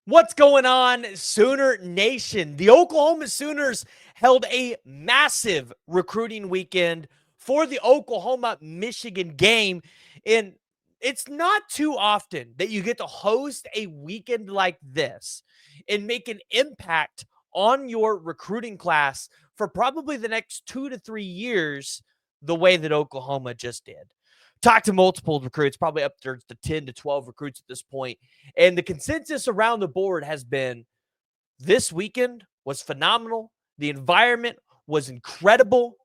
What's going on, Sooner Nation? The Oklahoma Sooners held a massive recruiting weekend for the Oklahoma-Michigan game. And it's not too often that you get to host a weekend like this and make an impact on your recruiting class for probably the next 2 to 3 years the way that Oklahoma just did. Talked to multiple recruits, probably up there to 10 to 12 recruits at this point. And the consensus around the board has been this weekend was phenomenal. The environment was incredible.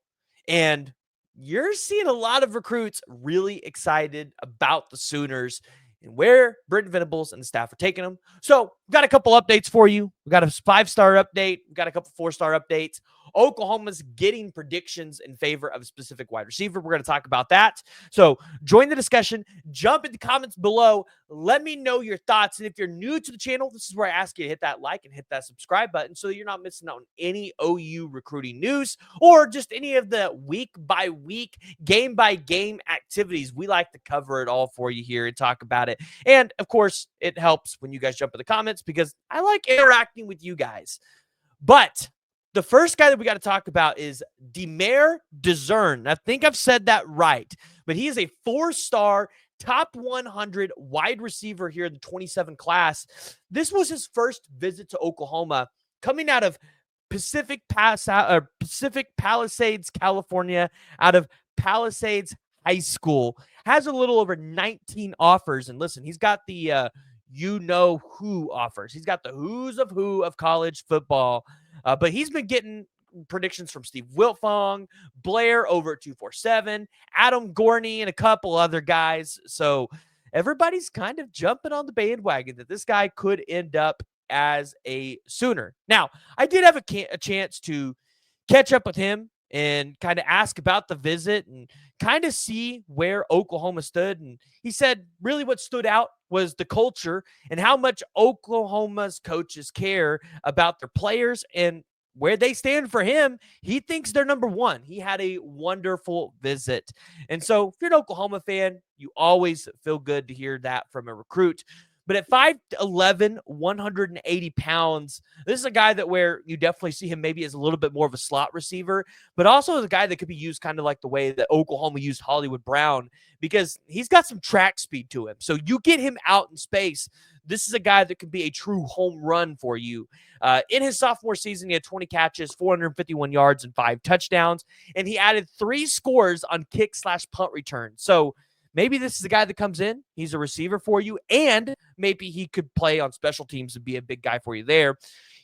And you're seeing a lot of recruits really excited about the Sooners and where Britton Venables and the staff are taking them. So, we've got a couple updates for you. We got a 5-star update. We got a couple 4-star updates. Oklahoma's getting predictions in favor of a specific wide receiver. We're going to talk about that. So, join the discussion. Jump in the comments below. Let me know your thoughts. And if you're new to the channel, this is where I ask you to hit that like and hit that subscribe button so you're not missing out on any OU recruiting news or just any of the week by week, game by game activities. We like to cover it all for you here and talk about it. And of course, it helps when you guys jump in the comments because I like interacting with you guys. But the first guy that we got to talk about is Deare Dern. I think I've said that right, but he is a 4-star top 100 wide receiver here in the 27 class. This was his first visit to Oklahoma coming out of Pacific Palisades, California, out of Palisades High School. Has a little over 19 offers. And listen, he's got the who offers. He's got the who's of who of college football. But he's been getting predictions from Steve Wiltfong, Blair over at 247, Adam Gorney, and a couple other guys. So everybody's kind of jumping on the bandwagon that this guy could end up as a Sooner. Now, I did have a chance to catch up with him and kind of ask about the visit and kind of see where Oklahoma stood. And he said really what stood out was the culture and how much Oklahoma's coaches care about their players and where they stand for him. He thinks they're number one. He had a wonderful visit. And so if you're an Oklahoma fan, you always feel good to hear that from a recruit. But at 5'11", 180 pounds, this is a guy that where you definitely see him maybe as a little bit more of a slot receiver, but also as a guy that could be used kind of like the way that Oklahoma used Hollywood Brown because he's got some track speed to him. So you get him out in space. This is a guy that could be a true home run for you. In his sophomore season, he had 20 catches, 451 yards, and 5 touchdowns, and he added 3 scores on kick/punt return. So maybe this is a guy that comes in, he's a receiver for you, and maybe he could play on special teams and be a big guy for you there.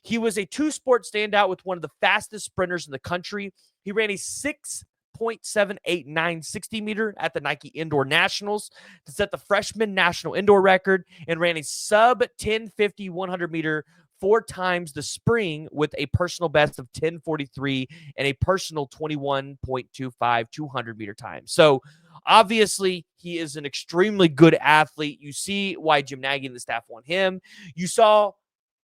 He was a 2-sport standout with one of the fastest sprinters in the country. He ran a 6.789 60-meter at the Nike Indoor Nationals to set the freshman national indoor record and ran a sub-1050 100-meter 4 times the spring with a personal best of 10:43 and a personal 21.25 200-meter time. So obviously, he is an extremely good athlete. You see why Jim Nagy and the staff want him. You saw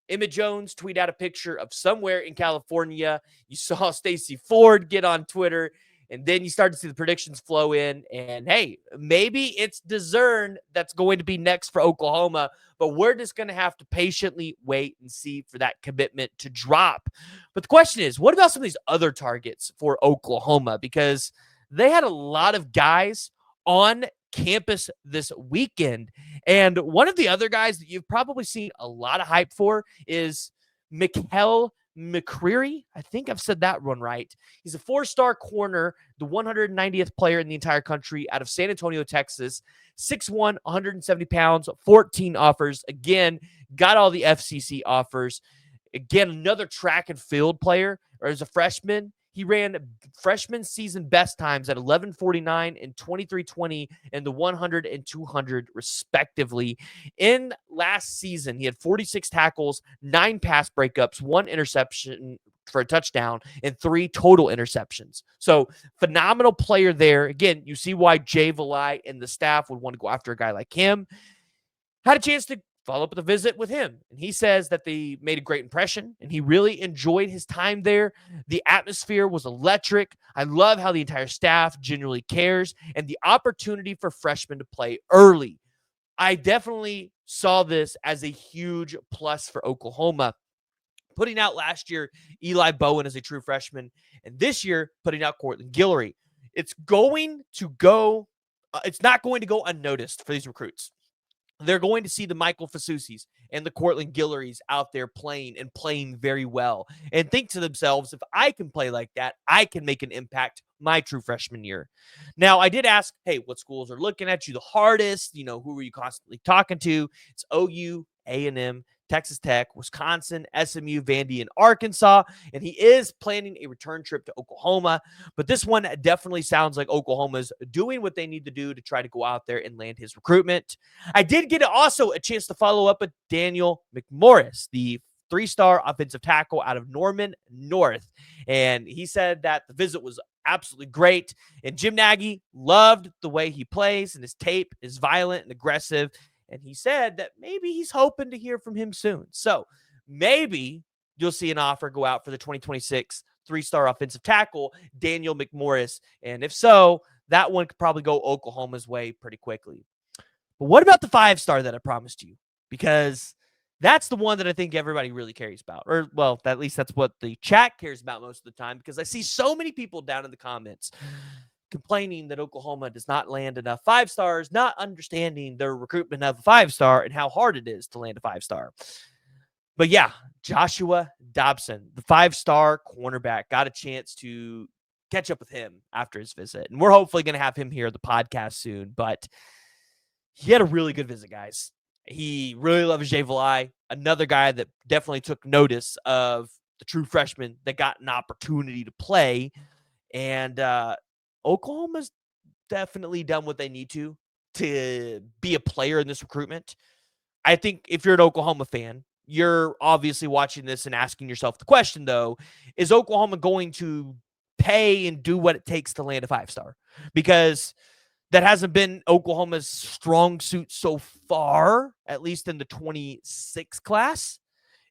Emmett Jones tweet out a picture of somewhere in California. You saw Stacey Ford get on Twitter. And then you start to see the predictions flow in. And, hey, maybe it's Dern that's going to be next for Oklahoma. But we're just going to have to patiently wait and see for that commitment to drop. But the question is, what about some of these other targets for Oklahoma? Because they had a lot of guys on campus this weekend. And one of the other guys that you've probably seen a lot of hype for is Mikuel McCreary. I think I've said that one right. He's a 4-star corner, the 190th player in the entire country out of San Antonio, Texas. 6'1", 170 pounds, 14 offers. Again, got all the FCC offers. Again, another track and field player, or as a freshman. He ran freshman season best times at 11:49 and 23:20 in the 100 and 200 respectively. In last season, he had 46 tackles, 9 pass breakups, 1 interception for a touchdown, and 3 total interceptions. So phenomenal player there. Again, you see why Jay Valai and the staff would want to go after a guy like him. Had a chance to follow up with a visit with him. And he says that they made a great impression and he really enjoyed his time there. The atmosphere was electric. I love how the entire staff genuinely cares and the opportunity for freshmen to play early. I definitely saw this as a huge plus for Oklahoma. Putting out last year Eli Bowen as a true freshman, and this year putting out Cortland Guillory. It's not going to go unnoticed for these recruits. They're going to see the Michael Fasusis and the Cortland Guillories out there playing and playing very well and think to themselves, if I can play like that, I can make an impact my true freshman year. Now, I did ask, hey, what schools are looking at you the hardest? Who are you constantly talking to? It's OU, A&M, Texas Tech, Wisconsin, SMU, Vandy, and Arkansas. And he is planning a return trip to Oklahoma. But this one definitely sounds like Oklahoma's doing what they need to do to try to go out there and land his recruitment. I did get also a chance to follow up with Daniel McMorris, the 3-star offensive tackle out of Norman North. And he said that the visit was absolutely great. And Jim Nagy loved the way he plays, and his tape is violent and aggressive. And he said that maybe he's hoping to hear from him soon. So maybe you'll see an offer go out for the 2026 3-star offensive tackle, Daniel McMorris. And if so, that one could probably go Oklahoma's way pretty quickly. But what about the 5-star that I promised you? Because that's the one that I think everybody really cares about. Or, well, at least that's what the chat cares about most of the time, because I see so many people down in the comments complaining that Oklahoma does not land enough 5-stars, not understanding their recruitment of a 5-star and how hard it is to land a 5-star. But yeah, Joshua Dobson, the 5-star cornerback, got a chance to catch up with him after his visit. And we're hopefully going to have him here at the podcast soon. But he had a really good visit, guys. He really loves Jay Valai, another guy that definitely took notice of the true freshman that got an opportunity to play. And Oklahoma's definitely done what they need to be a player in this recruitment. I think if you're an Oklahoma fan, you're obviously watching this and asking yourself the question, though, is Oklahoma going to pay and do what it takes to land a 5-star? Because that hasn't been Oklahoma's strong suit so far, at least in the 26 class.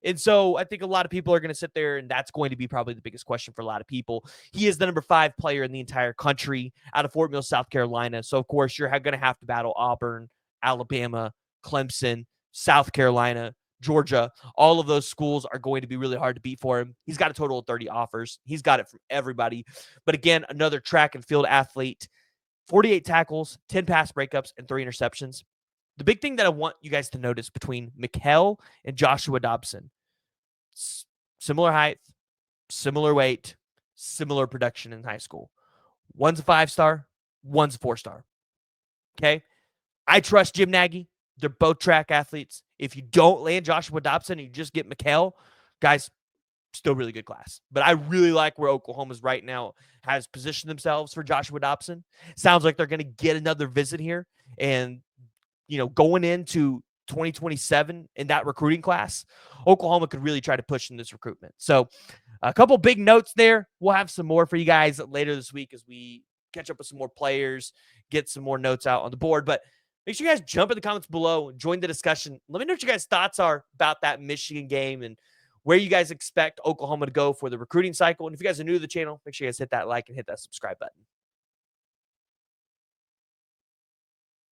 And so I think a lot of people are going to sit there, and that's going to be probably the biggest question for a lot of people. He is the number 5 player in the entire country out of Fort Mill, South Carolina. So, of course, you're going to have to battle Auburn, Alabama, Clemson, South Carolina, Georgia. All of those schools are going to be really hard to beat for him. He's got a total of 30 offers. He's got it from everybody. But again, another track and field athlete, 48 tackles, 10 pass breakups, and 3 interceptions. The big thing that I want you guys to notice between Mikuel and Joshua Dobson, similar height, similar weight, similar production in high school. One's a 5-star, one's a 4-star. Okay? I trust Jim Nagy. They're both track athletes. If you don't land Joshua Dobson and you just get Mikuel, guys, still really good class. But I really like where Oklahoma's right now has positioned themselves for Joshua Dobson. Sounds like they're going to get another visit here. And, going into 2027 in that recruiting class, Oklahoma could really try to push in this recruitment. So a couple big notes there. We'll have some more for you guys later this week as we catch up with some more players, get some more notes out on the board. But make sure you guys jump in the comments below, join the discussion. Let me know what you guys' thoughts are about that Michigan game and where you guys expect Oklahoma to go for the recruiting cycle. And if you guys are new to the channel, make sure you guys hit that like and hit that subscribe button.